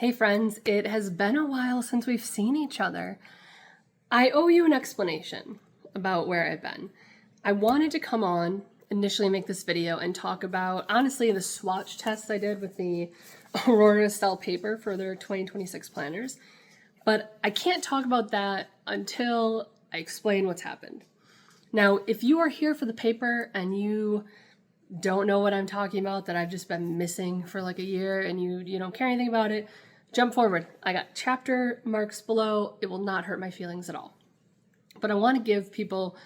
Hey friends, it has been a while since we've seen each other. I owe you an explanation about where I've been. I wanted to come on, initially make this video and talk about, honestly, the swatch tests I did with the Aura Estelle paper for their 2026 planners. But I can't talk about that until I explain what's happened. Now, if you are here for the paper and you don't know what I'm talking about, that I've just been missing for like a year and you don't care anything about it, jump forward. I got chapter marks below. It will not hurt my feelings at all. But I want to give people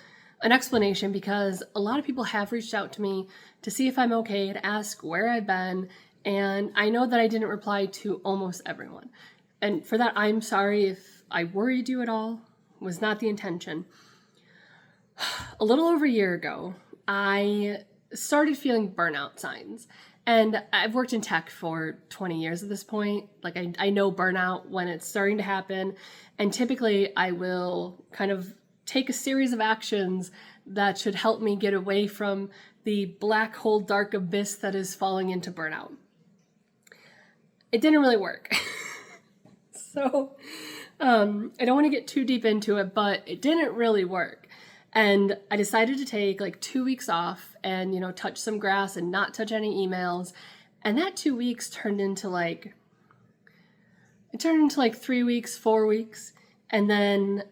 an explanation because a lot of people have reached out to me to see if I'm okay, to ask where I've been, and I know that I didn't reply to almost everyone. And for that, I'm sorry if I worried you at all. It was not the intention. A little over a year ago, I started feeling burnout signs. And I've worked in tech for 20 years at this point. Like I know burnout when it's starting to happen. And typically I will kind of take a series of actions that should help me get away from the black hole dark abyss that is falling into burnout. It didn't really work. So I don't want to get too deep into it, but it didn't really work. And I decided to take like 2 weeks off and, touch some grass and not touch any emails. And that 2 weeks turned into like 3 weeks, 4 weeks. And then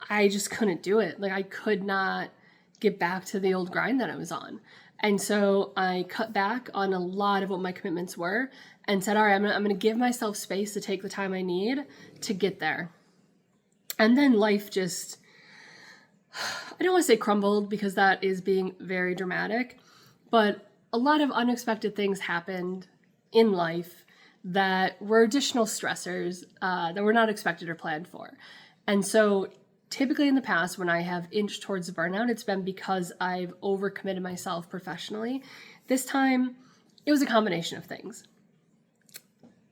I just couldn't do it. Like I could not get back to the old grind that I was on. And so I cut back on a lot of what my commitments were and said, all right, I'm going to give myself space to take the time I need to get there. And then life just, I don't want to say crumbled because that is being very dramatic, but a lot of unexpected things happened in life that were additional stressors that were not expected or planned for. And so typically in the past, when I have inched towards burnout, it's been because I've overcommitted myself professionally. This time, it was a combination of things.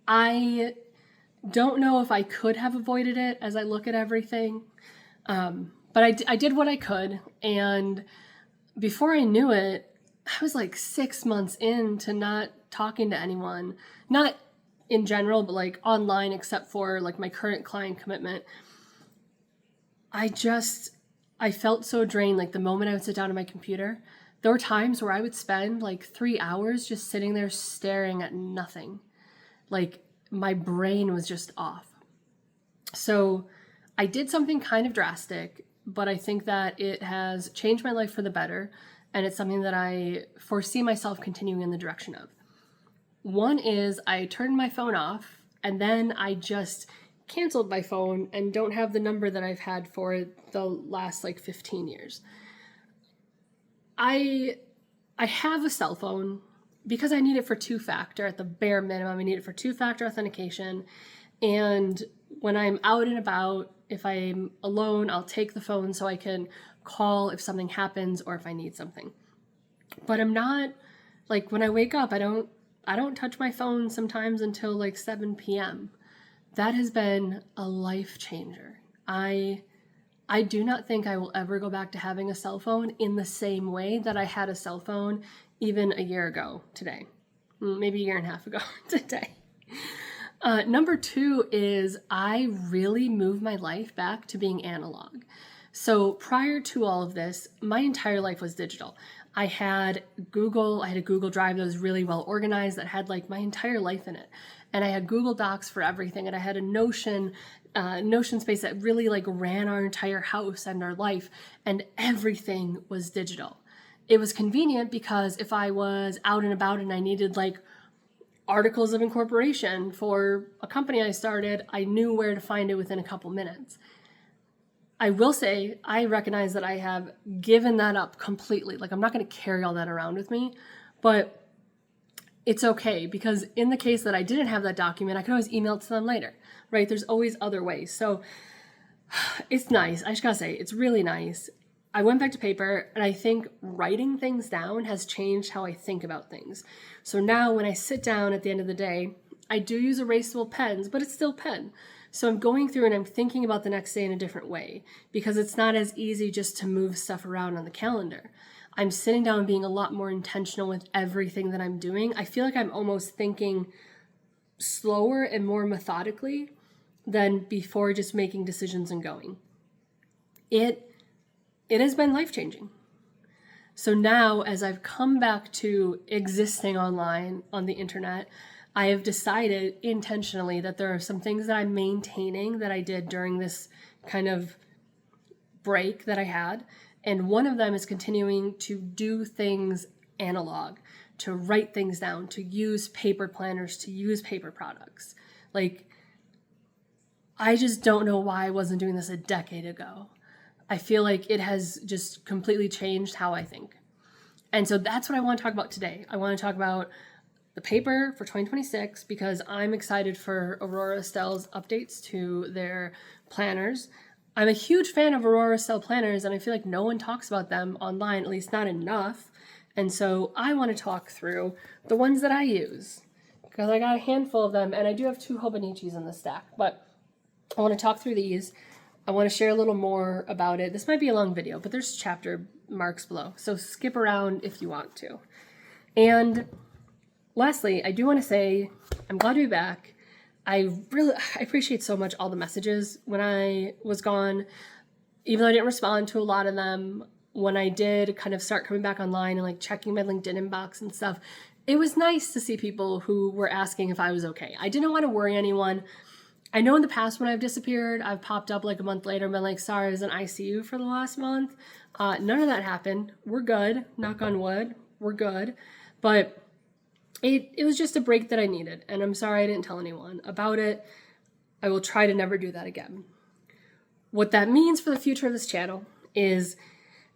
I don't know if I could have avoided it as I look at everything. But I did what I could, and before I knew it, I was like 6 months into not talking to anyone, not in general, but like online, except for like my current client commitment. I felt so drained. Like the moment I would sit down at my computer, there were times where I would spend like 3 hours just sitting there staring at nothing. Like my brain was just off. So I did something kind of drastic, but I think that it has changed my life for the better, and it's something that I foresee myself continuing in the direction of. One is I turned my phone off, and then I just canceled my phone and don't have the number that I've had for the last like 15 years. I have a cell phone because I need it for two-factor at the bare minimum. I need it for two-factor authentication, and when I'm out and about, if I'm alone, I'll take the phone so I can call if something happens or if I need something. But I'm not, like when I wake up, I don't touch my phone sometimes until like 7 p.m. That has been a life changer. I do not think I will ever go back to having a cell phone in the same way that I had a cell phone even a year ago today. Maybe a year and a half ago today. Number 2 is I really moved my life back to being analog. So prior to all of this, my entire life was digital. I had a Google Drive that was really well organized that had like my entire life in it. And I had Google Docs for everything. And I had a Notion space that really like ran our entire house and our life. And everything was digital. It was convenient because if I was out and about and I needed like articles of incorporation for a company I started, I knew where to find it within a couple minutes. I will say, I recognize that I have given that up completely. Like I'm not going to carry all that around with me, but it's okay because in the case that I didn't have that document, I could always email it to them later, right? There's always other ways. So it's nice. I just gotta say, it's really nice. I went back to paper, and I think writing things down has changed how I think about things. So now when I sit down at the end of the day, I do use erasable pens, but it's still pen. So I'm going through and I'm thinking about the next day in a different way because it's not as easy just to move stuff around on the calendar. I'm sitting down and being a lot more intentional with everything that I'm doing. I feel like I'm almost thinking slower and more methodically than before just making decisions and going. It has been life-changing. So now, as I've come back to existing online on the internet, I have decided intentionally that there are some things that I'm maintaining that I did during this kind of break that I had. And one of them is continuing to do things analog, to write things down, to use paper planners, to use paper products. Like, I just don't know why I wasn't doing this a decade ago. I feel like it has just completely changed how I think. And so that's what I want to talk about today. I want to talk about the paper for 2026 because I'm excited for Aura Estelle's updates to their planners. I'm a huge fan of Aura Estelle planners, and I feel like no one talks about them online, at least not enough. And so I want to talk through the ones that I use because I got a handful of them, and I do have 2 Hobonichis in the stack, but I want to talk through these. I want to share a little more about it. This might be a long video, but there's chapter marks below, so skip around if you want to. And lastly, I do want to say I'm glad to be back. I appreciate so much all the messages when I was gone, even though I didn't respond to a lot of them. When I did kind of start coming back online and like checking my LinkedIn inbox and stuff, it was nice to see people who were asking if I was okay. I didn't want to worry anyone. I know in the past when I've disappeared, I've popped up like a month later and been like, sorry, I was in ICU for the last month. None of that happened. We're good. Knock on wood. We're good. But it was just a break that I needed. And I'm sorry I didn't tell anyone about it. I will try to never do that again. What that means for the future of this channel is,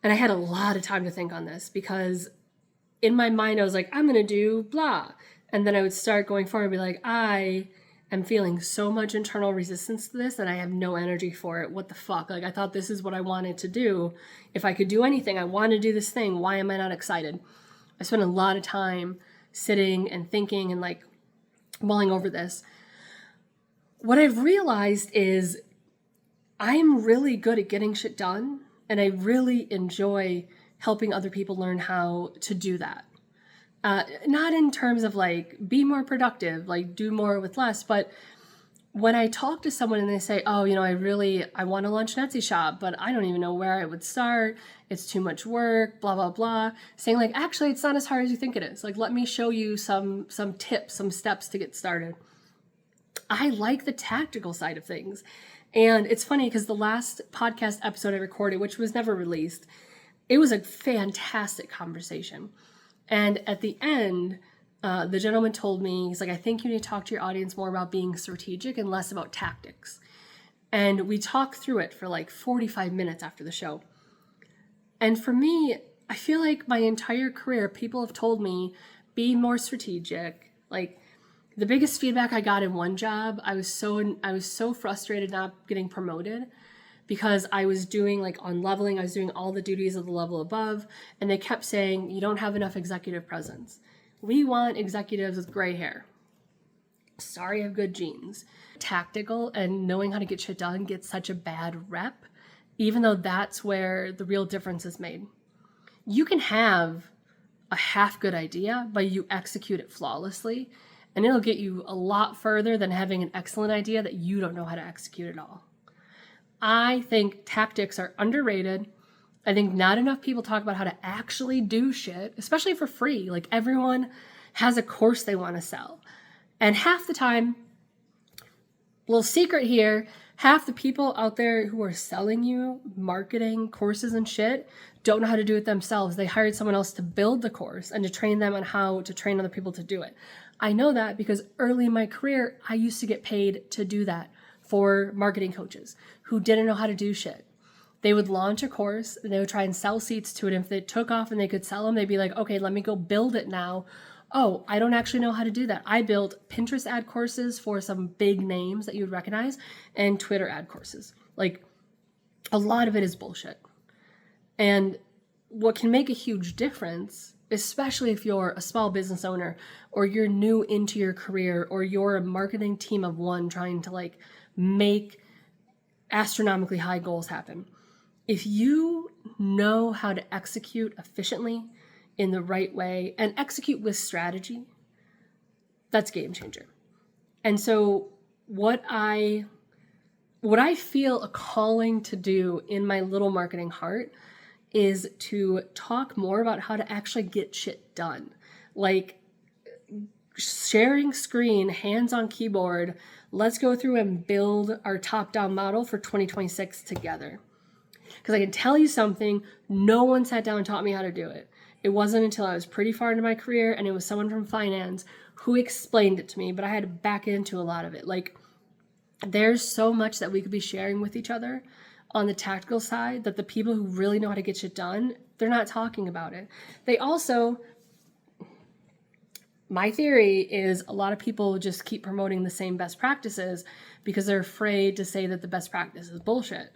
and I had a lot of time to think on this because in my mind I was like, I'm going to do blah. And then I would start going forward and be like, I'm feeling so much internal resistance to this that I have no energy for it. What the fuck? Like, I thought this is what I wanted to do. If I could do anything, I want to do this thing. Why am I not excited? I spent a lot of time sitting and thinking and like mulling over this. What I've realized is I'm really good at getting shit done, and I really enjoy helping other people learn how to do that. Not in terms of like, be more productive, like do more with less, but when I talk to someone and they say, oh, you know, I want to launch an Etsy shop, but I don't even know where I would start. It's too much work, blah, blah, blah. Saying like, actually, it's not as hard as you think it is. Like, let me show you some tips, some steps to get started. I like the tactical side of things. And it's funny because the last podcast episode I recorded, which was never released, it was a fantastic conversation. And at the end, the gentleman told me, he's like, I think you need to talk to your audience more about being strategic and less about tactics. And we talked through it for like 45 minutes after the show. And for me, I feel like my entire career, people have told me, be more strategic. Like the biggest feedback I got in one job, I was so frustrated not getting promoted because I was doing like on leveling, I was doing all the duties of the level above, and they kept saying, you don't have enough executive presence. We want executives with gray hair. Sorry, I have good genes. Tactical and knowing how to get shit done gets such a bad rep, even though that's where the real difference is made. You can have a half good idea, but you execute it flawlessly, and it'll get you a lot further than having an excellent idea that you don't know how to execute at all. I think tactics are underrated. I think not enough people talk about how to actually do shit, especially for free. Like everyone has a course they want to sell. And half the time, little secret here, half the people out there who are selling you marketing courses and shit don't know how to do it themselves. They hired someone else to build the course and to train them on how to train other people to do it. I know that because early in my career, I used to get paid to do that for marketing coaches who didn't know how to do shit. They would launch a course and they would try and sell seats to it. And if they took off and they could sell them, they'd be like, okay, let me go build it now. Oh, I don't actually know how to do that. I built Pinterest ad courses for some big names that you would recognize and Twitter ad courses. Like a lot of it is bullshit. And what can make a huge difference, especially if you're a small business owner or you're new into your career or you're a marketing team of one trying to like make astronomically high goals happen. If you know how to execute efficiently in the right way and execute with strategy, that's game changer. And so what I feel a calling to do in my little marketing heart is to talk more about how to actually get shit done. Like sharing screen, hands on keyboard, let's go through and build our top-down model for 2026 together. Because I can tell you something, no one sat down and taught me how to do it. It wasn't until I was pretty far into my career and it was someone from finance who explained it to me, but I had to back into a lot of it. Like, there's so much that we could be sharing with each other on the tactical side that the people who really know how to get shit done, they're not talking about it. They also, my theory is a lot of people just keep promoting the same best practices because they're afraid to say that the best practice is bullshit.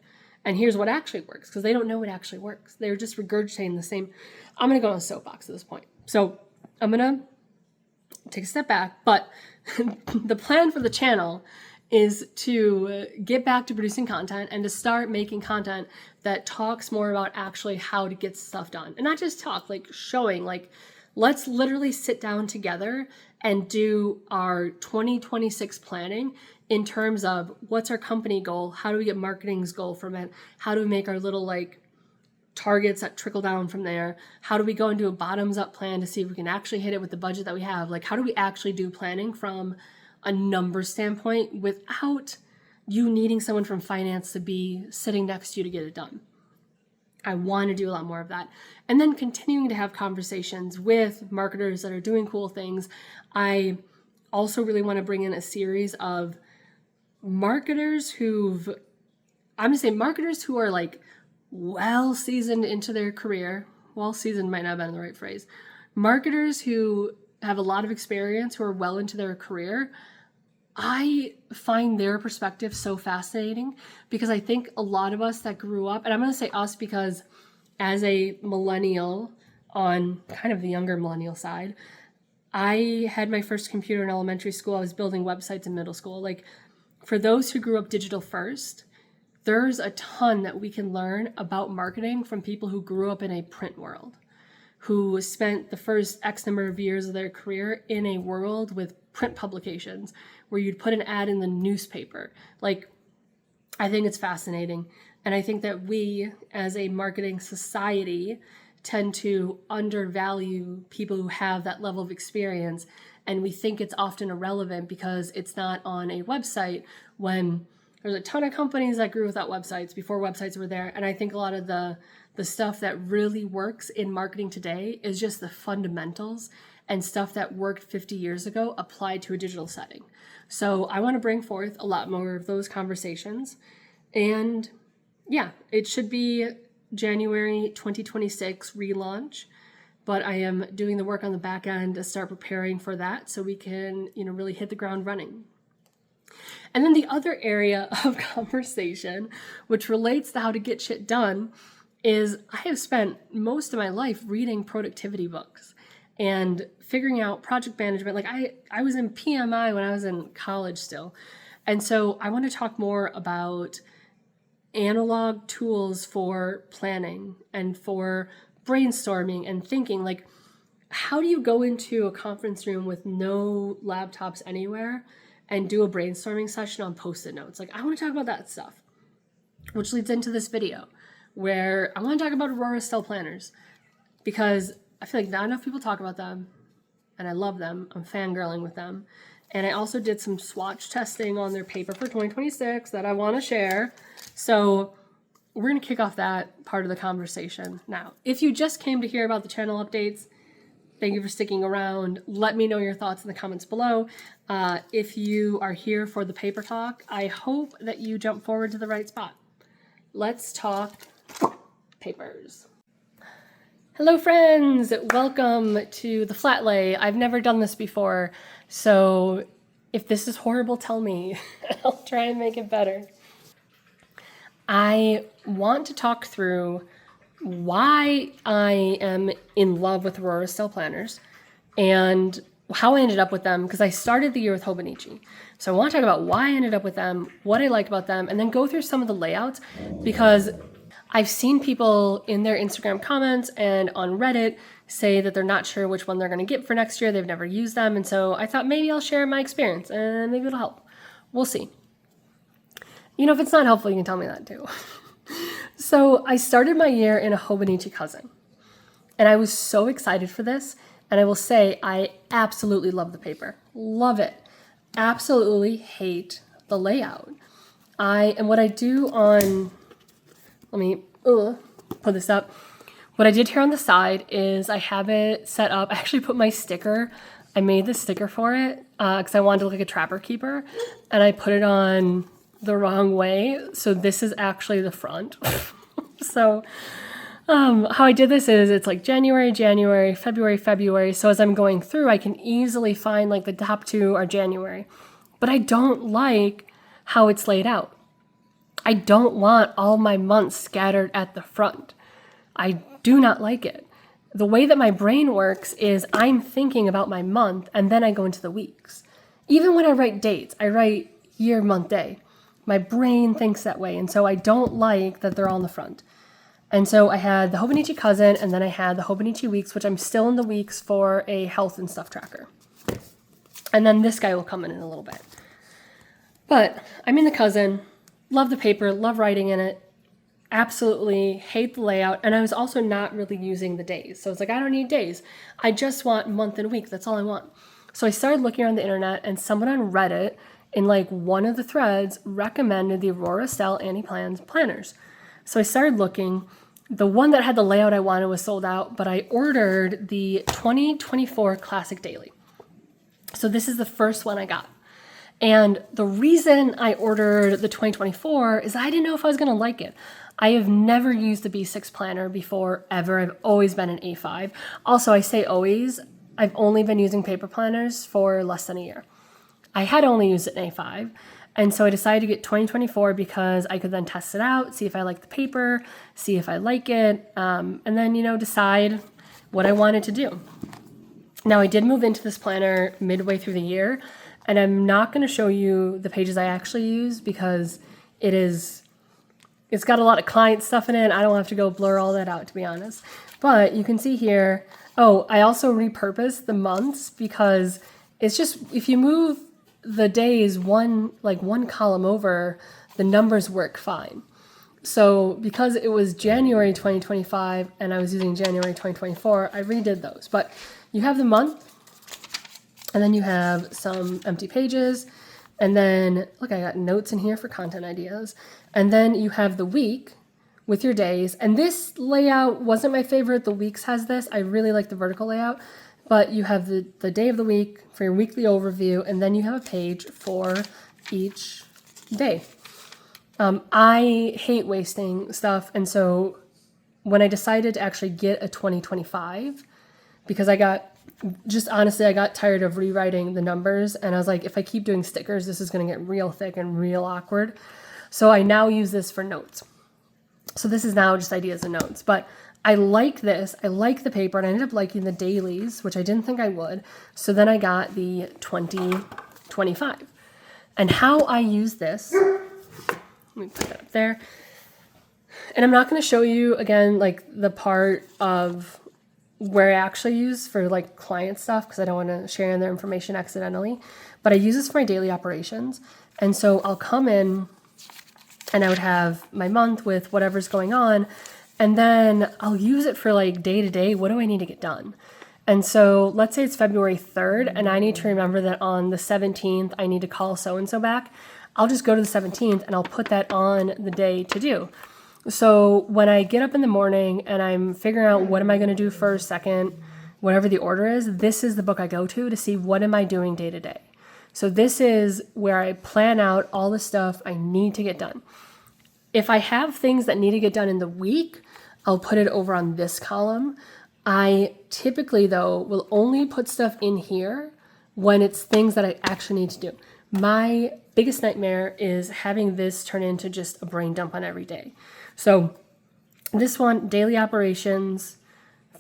And here's what actually works, because they don't know what actually works. They're just regurgitating the same. I'm going to go on a soapbox at this point. So I'm going to take a step back, but the plan for the channel is to get back to producing content and to start making content that talks more about actually how to get stuff done. And not just talk, like showing, like, let's literally sit down together and do our 2026 planning in terms of what's our company goal, how do we get marketing's goal from it, how do we make our little like targets that trickle down from there, how do we go into a bottoms up plan to see if we can actually hit it with the budget that we have, like how do we actually do planning from a numbers standpoint without you needing someone from finance to be sitting next to you to get it done. I want to do a lot more of that. And then continuing to have conversations with marketers that are doing cool things. I also really want to bring in a series of marketers who are like well seasoned into their career. Well seasoned might not have been the right phrase. Marketers who have a lot of experience, who are well into their career. I find their perspective so fascinating because I think a lot of us that grew up, and I'm going to say us because as a millennial on kind of the younger millennial side, I had my first computer in elementary school. I was building websites in middle school. Like, for those who grew up digital first, there's a ton that we can learn about marketing from people who grew up in a print world, who spent the first X number of years of their career in a world with print publications where you'd put an ad in the newspaper. Like, I think it's fascinating. And I think that we, as a marketing society, tend to undervalue people who have that level of experience. And we think it's often irrelevant because it's not on a website, when there's a ton of companies that grew without websites before websites were there. And I think a lot of the stuff that really works in marketing today is just the fundamentals and stuff that worked 50 years ago applied to a digital setting. So I want to bring forth a lot more of those conversations. And yeah, it should be January 2026 relaunch, but I am doing the work on the back end to start preparing for that so we can, really hit the ground running. And then the other area of conversation, which relates to how to get shit done, is I have spent most of my life reading productivity books and figuring out project management. Like I was in PMI when I was in college still. And so I want to talk more about analog tools for planning and for brainstorming and thinking. Like, how do you go into a conference room with no laptops anywhere and do a brainstorming session on Post-it notes? Like, I want to talk about that stuff, which leads into this video where I want to talk about Aura Estelle planners because I feel like not enough people talk about them, and I love them. I'm fangirling with them. And I also did some swatch testing on their paper for 2026 that I want to share. So we're going to kick off that part of the conversation now. If you just came to hear about the channel updates, thank you for sticking around. Let me know your thoughts in the comments below. If you are here for the paper talk, I hope that you jump forward to the right spot. Let's talk papers. Hello friends, welcome to the flat lay. I've never done this before, so if this is horrible, tell me. I'll try and make it better. I want to talk through why I am in love with Aura Estelle planners and how I ended up with them, because I started the year with Hobonichi. So I want to talk about why I ended up with them, what I like about them, and then go through some of the layouts, because I've seen people in their Instagram comments and on Reddit say that they're not sure which one they're going to get for next year. They've never used them. And so I thought maybe I'll share my experience and maybe it'll help. We'll see. You know, if it's not helpful, you can tell me that too. So I started my year in a Hobonichi Cousin. And I was so excited for this. And I will say, I absolutely love the paper. Love it. Absolutely hate the layout. And what I do on, let me put this up. What I did here on the side is I have it set up. I actually put my sticker. I made the sticker for it because I wanted to look like a trapper keeper. And I put it on the wrong way. So this is actually the front. So how I did this is it's like January, February. So as I'm going through, I can easily find like the top two are January. But I don't like how it's laid out. I don't want all my months scattered at the front. I do not like it. The way that my brain works is I'm thinking about my month and then I go into the weeks. Even when I write dates, I write year, month, day. My brain thinks that way. And so I don't like that they're all in the front. And so I had the Hobonichi Cousin and then I had the Hobonichi Weeks, which I'm still in the weeks for a health and stuff tracker. And then this guy will come in a little bit. But I'm in the Cousin, love the paper, love writing in it, absolutely hate the layout. And I was also not really using the days. So it's like, I don't need days. I just want month and week. That's all I want. So I started looking on the internet and someone on Reddit in like one of the threads recommended the Aura Estelle Anti-Plans planners. So I started looking. The one that had the layout I wanted was sold out, but I ordered the 2024 Classic Daily. So this is the first one I got. And the reason I ordered the 2024 is I didn't know if I was going to like it. I have never used the B6 planner before, ever. I've always been an A5. Also, I say always, I've only been using paper planners for less than a year. I had only used it in A5. And so I decided to get 2024 because I could then test it out, see if I like the paper, see if I like it, and then, decide what I wanted to do. Now, I did move into this planner midway through the year, and I'm not going to show you the pages I actually use because it's got a lot of client stuff in it. I don't have to go blur all that out, to be honest. But you can see here, I also repurposed the months because it's just, if you move the days one column over, the numbers work fine. So because it was January 2025 and I was using January 2024, I redid those. But you have the month, and then you have some empty pages, and then look, I got notes in here for content ideas, and then you have the week with your days. And this layout wasn't my favorite. The weeks has this. I really like the vertical layout. But you have the day of the week for your weekly overview, and then you have a page for each day. I hate wasting stuff, and so when I decided to actually get a 2025, because I got tired of rewriting the numbers, and I was like, if I keep doing stickers, this is going to get real thick and real awkward. So I now use this for notes. So this is now just ideas and notes, but I like this. I like the paper, and I ended up liking the dailies, which I didn't think I would. So then I got the 2025. And how I use this, let me put that up there. And I'm not going to show you, again, like the part of where I actually use for like client stuff because I don't want to share their information accidentally. But I use this for my daily operations. And so I'll come in and I would have my month with whatever's going on. And then I'll use it for like day to day. What do I need to get done? And so let's say it's February 3rd and I need to remember that on the 17th, I need to call so-and-so back. I'll just go to the 17th and I'll put that on the day to do. So when I get up in the morning and I'm figuring out what am I going to do first, second, whatever the order is, this is the book I go to see what am I doing day to day. So this is where I plan out all the stuff I need to get done. If I have things that need to get done in the week, I'll put it over on this column. I typically, though, will only put stuff in here when it's things that I actually need to do. My biggest nightmare is having this turn into just a brain dump on every day. So this one, daily operations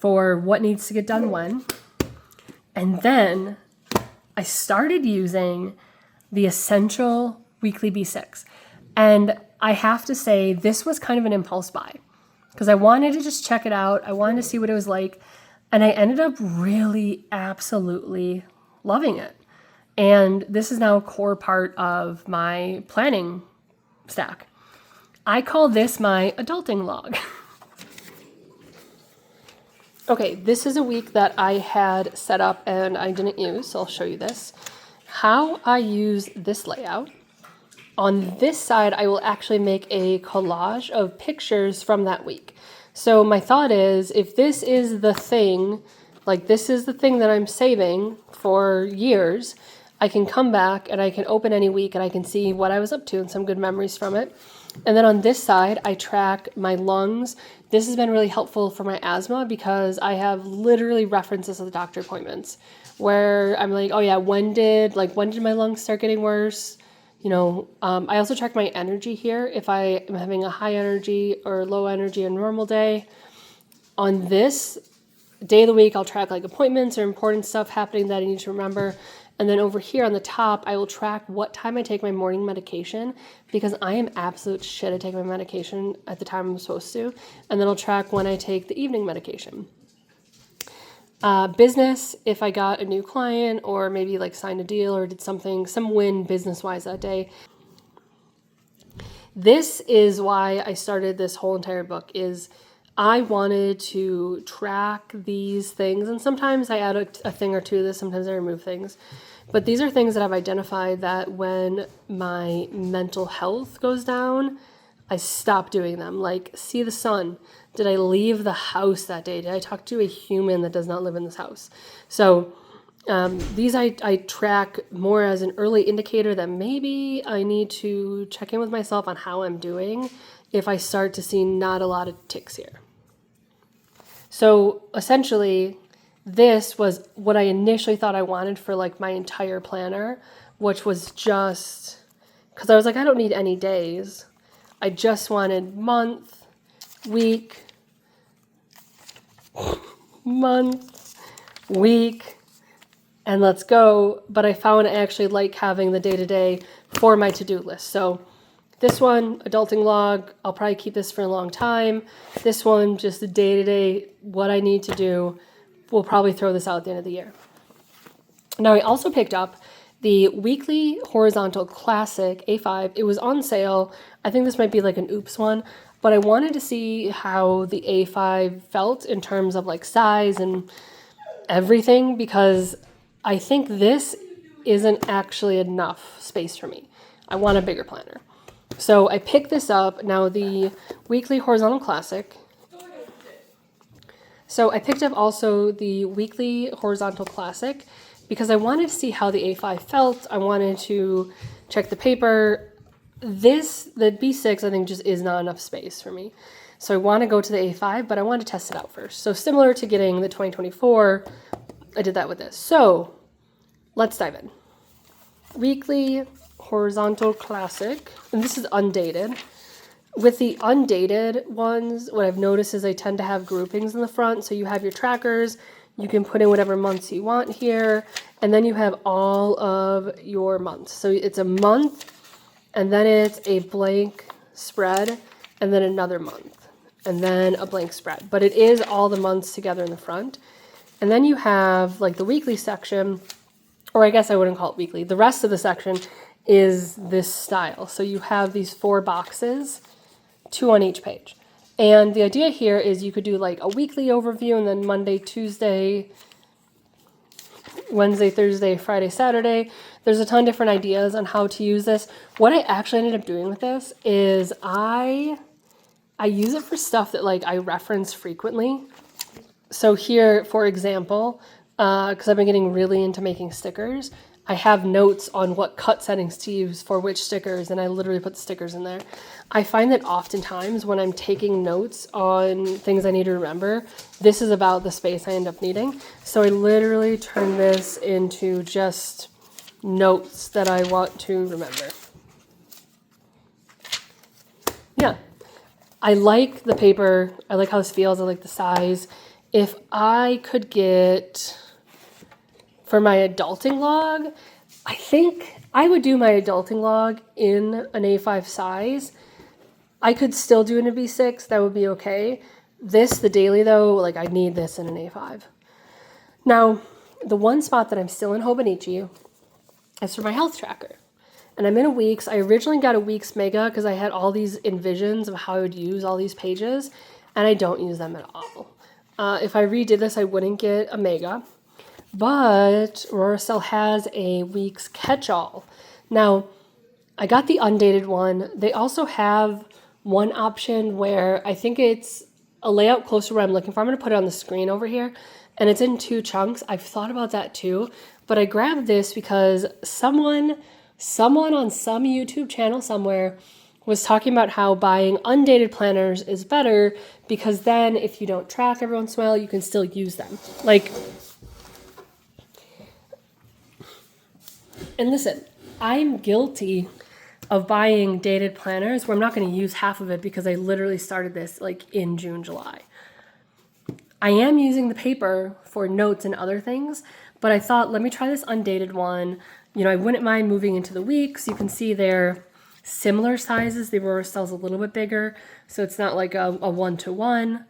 for what needs to get done when. And then I started using the Essential Weekly B6. And I have to say, this was kind of an impulse buy. because I wanted to just check it out. I wanted to see what it was like. And I ended up really absolutely loving it. And this is now a core part of my planning stack. I call this my adulting log. Okay, this is a week that I had set up and I didn't use, so I'll show you this. How I use this layout. On this side, I will actually make a collage of pictures from that week. So my thought is, if this is the thing, like this is the thing that I'm saving for years, I can come back and I can open any week and I can see what I was up to and some good memories from it. And then on this side, I track my lungs. This has been really helpful for my asthma because I have literally references of the doctor appointments where I'm like, oh yeah, when did my lungs start getting worse? You know, I also track my energy here. If I am having a high energy or low energy, a normal day. On this day of the week, I'll track like appointments or important stuff happening that I need to remember. And then over here on the top, I will track what time I take my morning medication because I am absolute shit at taking my medication at the time I'm supposed to. And then I'll track when I take the evening medication. Business, if I got a new client or maybe like signed a deal or did something, some win business-wise that day. This is why I started this whole entire book is I wanted to track these things. And sometimes I add a thing or two to this, sometimes I remove things. But these are things that I've identified that when my mental health goes down, I stop doing them. Like, see the sun. Did I leave the house that day? Did I talk to a human that does not live in this house? So these I track more as an early indicator that maybe I need to check in with myself on how I'm doing if I start to see not a lot of ticks here. So essentially, this was what I initially thought I wanted for like my entire planner, which was just, because I was like, I don't need any days. I just wanted month, week, and let's go. But I found I actually like having the day-to-day for my to-do list. So this one, adulting log, I'll probably keep this for a long time. This one, just the day-to-day, what I need to do. We'll probably throw this out at the end of the year. Now I also picked up the weekly horizontal classic A5. It was on sale. I think this might be like an oops one, but I wanted to see how the A5 felt in terms of like size and everything because I think this isn't actually enough space for me. I want a bigger planner. So I picked this up. Now the weekly horizontal classic. So I picked up also the weekly horizontal classic because I wanted to see how the A5 felt. I wanted to check the paper. The B6, I think just is not enough space for me. So I want to go to the A5, but I want to test it out first. So similar to getting the 2024, I did that with this. So let's dive in. Weekly horizontal classic, and this is undated. With the undated ones, what I've noticed is they tend to have groupings in the front. So you have your trackers, you can put in whatever months you want here, and then you have all of your months. So it's a month, and then it's a blank spread, and then another month, and then a blank spread. But it is all the months together in the front. And then you have like the weekly section, or I guess I wouldn't call it weekly. The rest of the section is this style. So you have these 4 boxes, 2 on each page. And the idea here is you could do like a weekly overview and then Monday, Tuesday, Wednesday, Thursday, Friday, Saturday. There's a ton of different ideas on how to use this. What I actually ended up doing with this is I use it for stuff that like I reference frequently. So here, for example, because I've been getting really into making stickers, I have notes on what cut settings to use for which stickers, and I literally put stickers in there. I find that oftentimes when I'm taking notes on things I need to remember, this is about the space I end up needing. So I literally turn this into just notes that I want to remember. Yeah, I like the paper. I like how this feels. I like the size. If I could get... For my adulting log, I think I would do my adulting log in an A5 size. I could still do in a B6. That would be okay. This, the daily though, like I need this in an A5. Now, the one spot that I'm still in Hobonichi is for my health tracker. And I'm in a week's. I originally got a week's mega because I had all these envisions of how I would use all these pages, and I don't use them at all. If I redid this, I wouldn't get a mega. But Aura Estelle has a week's catch-all. Now, I got the undated one. They also have one option where I think it's a layout closer to what I'm looking for. I'm going to put it on the screen over here, and it's in 2 chunks. I've thought about that too, but I grabbed this because someone on some YouTube channel somewhere was talking about how buying undated planners is better because then if you don't track every once in a while, you can still use them. Like, and listen, I'm guilty of buying dated planners where I'm not going to use half of it because I literally started this like in June, July. I am using the paper for notes and other things, but I thought, let me try this undated one. You know, I wouldn't mind moving into the weeks. You can see they're similar sizes. The Aura Estelle's a little bit bigger, so it's not like a 1-to-1.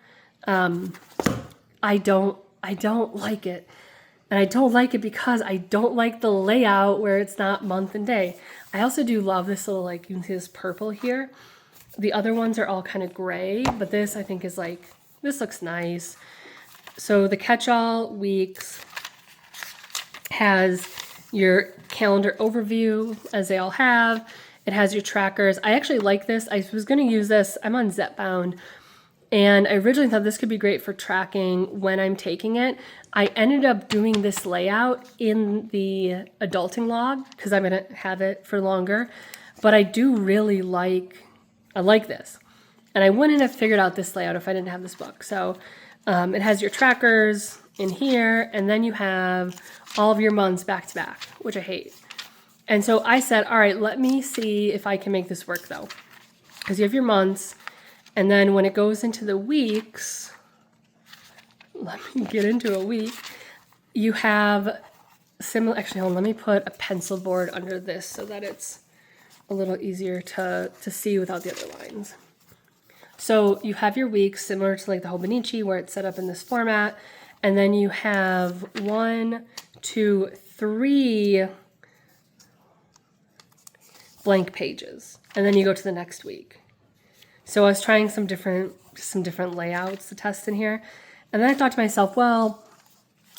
I don't like it. And I don't like it because I don't like the layout where it's not month and day. I also do love this little, like, you can see this purple here. The other ones are all kind of gray, but this I think is like, this looks nice. So the catch-all weeks has your calendar overview, as they all have. It has your trackers. I actually like this. I was going to use this. I'm on Zepbound, and I originally thought this could be great for tracking when I'm taking it. I ended up doing this layout in the adulting log because I'm going to have it for longer. But I do really I like this. And I wouldn't have figured out this layout if I didn't have this book. So it has your trackers in here, and then you have all of your months back to back, which I hate. And so I said, all right, let me see if I can make this work though. Because you have your months, and then when it goes into the weeks, let me get into a week, you have similar, actually, hold on, let me put a pencil board under this so that it's a little easier to see without the other lines. So you have your weeks similar to like the Hobonichi where it's set up in this format, and then you have 1, 2, 3 blank pages, and then you go to the next week. So I was trying some different layouts to test in here, and then I thought to myself, well,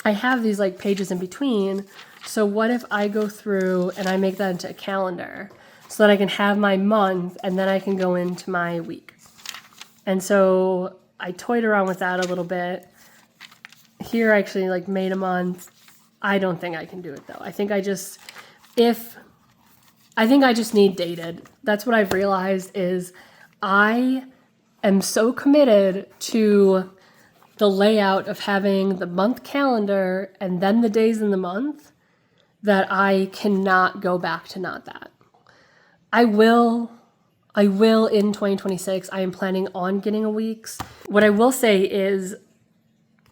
I have these like pages in between, so what if I go through and I make that into a calendar so that I can have my month and then I can go into my week. And so I toyed around with that a little bit. Here I actually like made a month. I don't think I can do it though. I think I just need dated. That's what I've realized is I am so committed to the layout of having the month calendar and then the days in the month that I cannot go back to not that. I will in 2026. I am planning on getting a week's. What I will say is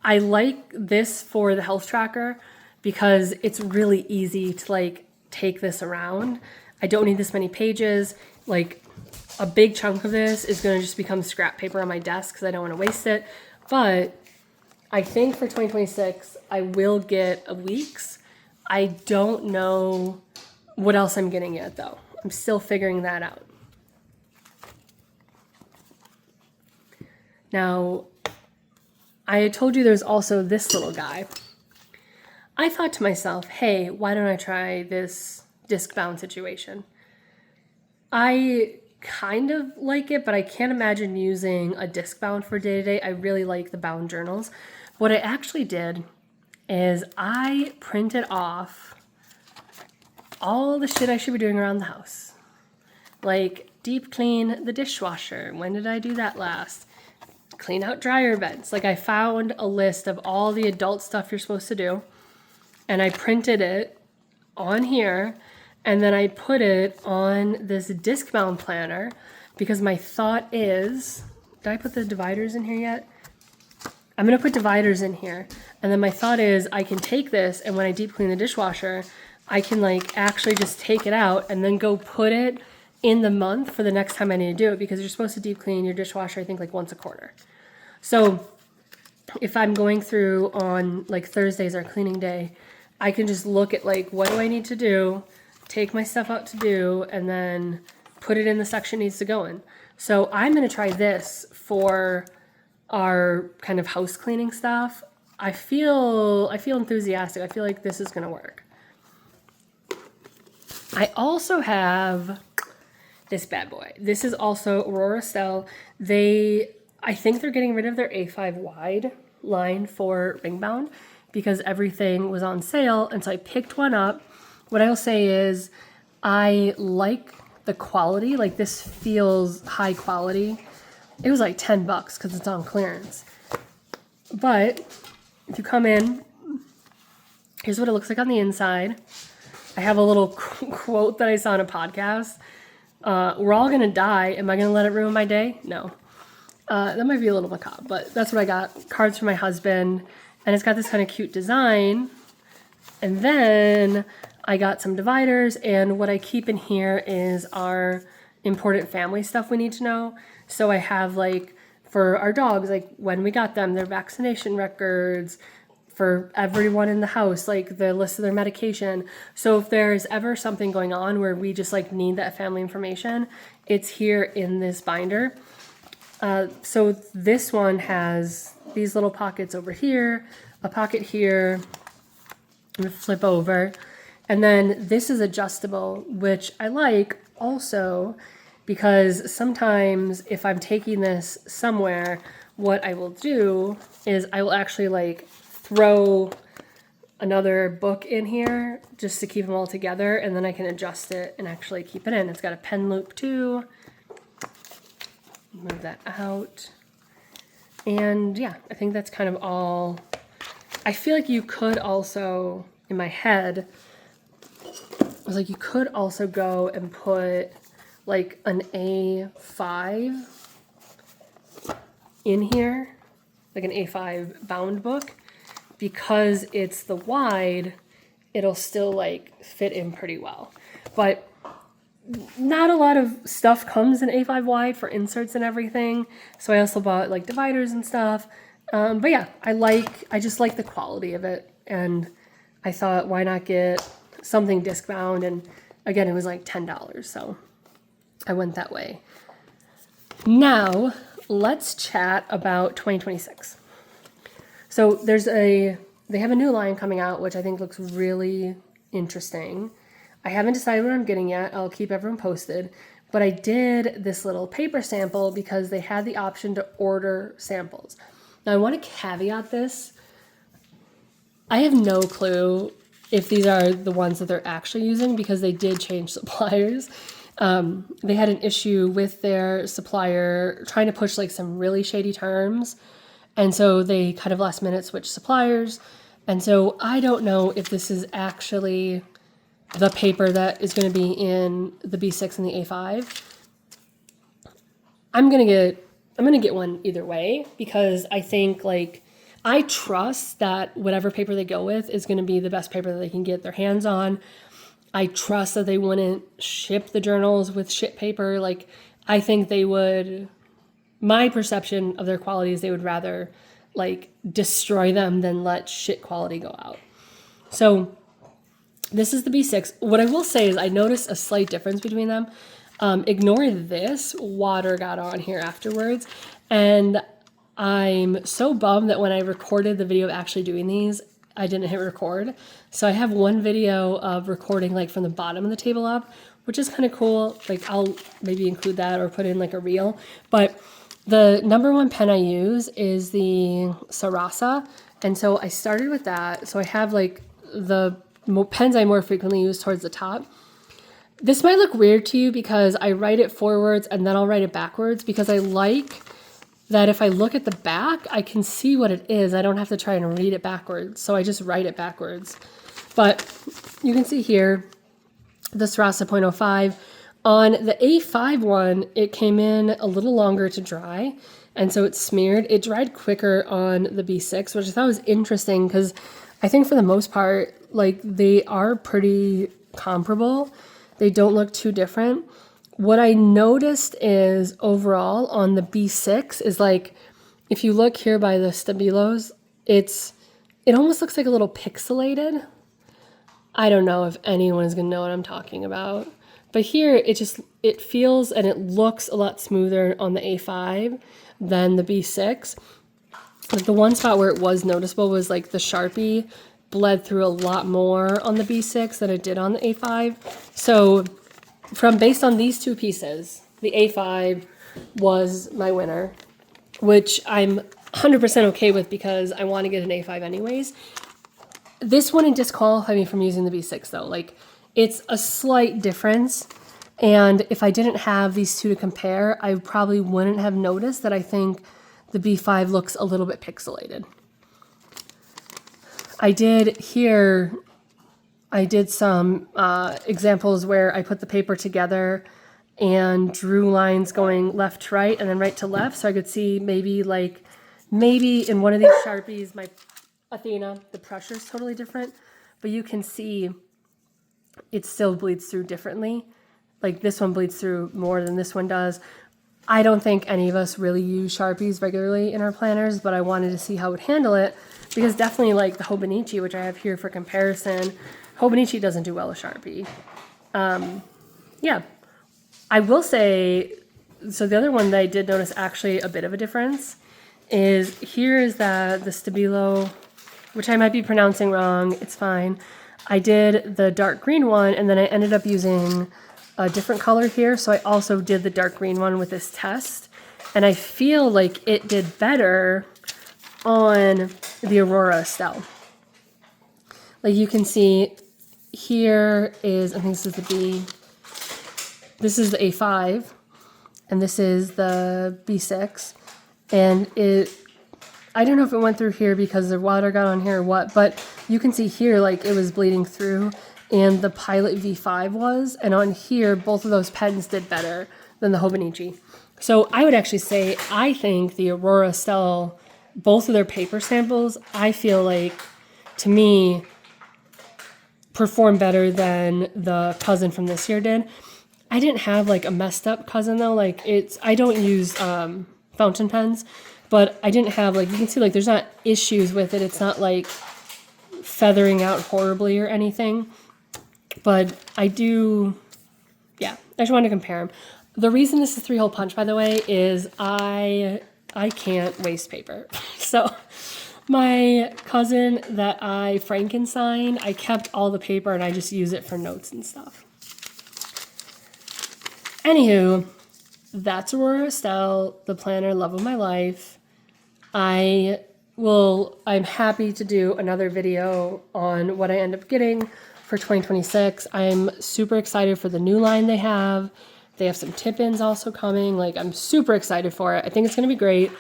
I like this for the health tracker because it's really easy to like take this around. I don't need this many pages. Like a big chunk of this is going to just become scrap paper on my desk because I don't want to waste it. But I think for 2026, I will get a week's. I don't know what else I'm getting yet though. I'm still figuring that out. Now, I had told you there's also this little guy. I thought to myself, hey, why don't I try this disc bound situation? I kind of like it, but I can't imagine using a disc bound for day-to-day. I really like the bound journals. What I actually did is I printed off all the shit I should be doing around the house. Like deep clean the dishwasher. When did I do that last? Clean out dryer vents. Like I found a list of all the adult stuff you're supposed to do, and I printed it on here, and then I put it on this disc bound planner because my thought is, did I put the dividers in here yet? I'm going to put dividers in here, and then my thought is I can take this, and when I deep clean the dishwasher, I can like actually just take it out and then go put it in the month for the next time I need to do it, because you're supposed to deep clean your dishwasher, I think, like once a quarter. So if I'm going through on like Thursdays, our cleaning day, I can just look at like, what do I need to do, take my stuff out to do, and then put it in the section it needs to go in. So I'm going to try this for our kind of house cleaning stuff. I feel enthusiastic. I feel like this is going to work. I also have this bad boy. This is also Aura Estelle. I think they're getting rid of their A5 wide line for ring bound because everything was on sale, and so I picked one up. What I'll say is I like the quality. Like, this feels high quality. It was like $10 because it's on clearance. But if you come in, here's what it looks like on the inside. I have a little quote that I saw on a podcast. We're all gonna die. Am I gonna let it ruin my day? No. That might be a little macabre, but that's what I got. Cards for my husband, and it's got this kind of cute design. And then I got some dividers, and what I keep in here is our important family stuff we need to know. So I have, like, for our dogs, like when we got them, their vaccination records, for everyone in the house, like the list of their medication. So if there's ever something going on where we just like need that family information, it's here in this binder. So this one has these little pockets over here, a pocket here, and flip over. And then this is adjustable, which I like also because sometimes if I'm taking this somewhere, what I will do is I will actually like throw another book in here just to keep them all together, and then I can adjust it and actually keep it in. It's got a pen loop too. Move that out. And yeah, I think that's kind of all. I feel like you could also, in my head, I was like, you could also go and put like an A5 in here, like an A5 bound book. Because it's the wide, it'll still like fit in pretty well. But not a lot of stuff comes in A5 wide for inserts and everything. So I also bought like dividers and stuff. But yeah, I just like the quality of it. And I thought, why not get something disc bound? And again, it was like $10. So I went that way. Now let's chat about 2026. So they have a new line coming out, which I think looks really interesting. I haven't decided what I'm getting yet. I'll keep everyone posted. But I did this little paper sample because they had the option to order samples. Now I want to caveat this. I have no clue if these are the ones that they're actually using because they did change suppliers. They had an issue with their supplier trying to push like some really shady terms. And so they kind of last minute switched suppliers. And so I don't know if this is actually the paper that is going to be in the B6 and the A5. I'm going to get one either way because I think like I trust that whatever paper they go with is going to be the best paper that they can get their hands on. I trust that they wouldn't ship the journals with shit paper. Like I think they would. My perception of their quality is they would rather like destroy them than let shit quality go out. So this is the B6. What I will say is I noticed a slight difference between them. Ignore this, water got on here afterwards. And I'm so bummed that when I recorded the video of actually doing these, I didn't hit record. So I have one video of recording like from the bottom of the table up, which is kind of cool. Like I'll maybe include that or put in like a reel. But the number one pen I use is the Sarasa. And so I started with that. So I have like the pens I more frequently use towards the top. This might look weird to you because I write it forwards and then I'll write it backwards because I like that if I look at the back, I can see what it is. I don't have to try and read it backwards. So I just write it backwards. But you can see here, the Sarasa 0.05. On the A5 one, it came in a little longer to dry, and so it smeared. It dried quicker on the B6, which I thought was interesting because I think for the most part, like they are pretty comparable. They don't look too different. what I noticed is overall on the B6 is like, if you look here by the stabilos, it almost looks like a little pixelated. I don't know if anyone is going to know what I'm talking about. But here, it feels and it looks a lot smoother on the A5 than the B6. But the one spot where it was noticeable was like the Sharpie bled through a lot more on the B6 than it did on the A5. So based on these two pieces, the A5 was my winner, which I'm 100% okay with because I want to get an A5 anyways. This wouldn't disqualify me from using the B6 though. Like, it's a slight difference. And if I didn't have these two to compare, I probably wouldn't have noticed that I think the B5 looks a little bit pixelated. I did some examples where I put the paper together and drew lines going left to right and then right to left. So I could see maybe in one of these Sharpies, my Athena, the pressure is totally different, but you can see it still bleeds through differently. Like this one bleeds through more than this one does. I don't think any of us really use Sharpies regularly in our planners, but I wanted to see how it would handle it because definitely like the Hobonichi, which I have here for comparison, Hobonichi doesn't do well with Sharpie. Yeah, I will say, so the other one that I did notice actually a bit of a difference is here is the Stabilo, which I might be pronouncing wrong, it's fine. I did the dark green one and then I ended up using a different color here. So I also did the dark green one with this test. And I feel like it did better on the Aura Estelle. Like you can see here is, I think this is the B, this is the A5, and this is the B6. And I don't know if it went through here because the water got on here or what, but you can see here like it was bleeding through and the Pilot V5 was, and on here both of those pens did better than the Hobonichi. So I would actually say I think the Aura Estelle, both of their paper samples, I feel like to me performed better than the cousin from this year did. I didn't have like a messed up cousin though, like I don't use fountain pens, but I didn't have like, you can see like there's not issues with it. It's not like feathering out horribly or anything, but I just wanted to compare them. The reason this is 3-hole punch, by the way, is I can't waste paper. So my cousin that I Frankenstein, I kept all the paper and I just use it for notes and stuff. Anywho, that's Aura Estelle, the planner, love of my life. I'm happy to do another video on what I end up getting for 2026. I'm super excited for the new line they have. They have some tip-ins also coming. Like, I'm super excited for it. I think it's going to be great.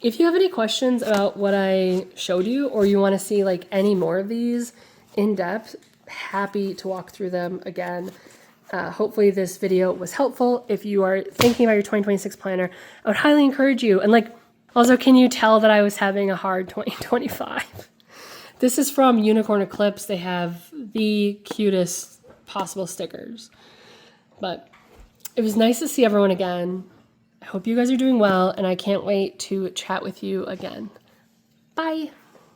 If you have any questions about what I showed you or you want to see like any more of these in depth, happy to walk through them again. Hopefully this video was helpful. If you are thinking about your 2026 planner, I would highly encourage you. And like, also, can you tell that I was having a hard 2025? This is from Unicorn Eclipse. They have the cutest possible stickers. But it was nice to see everyone again. I hope you guys are doing well, and I can't wait to chat with you again. Bye.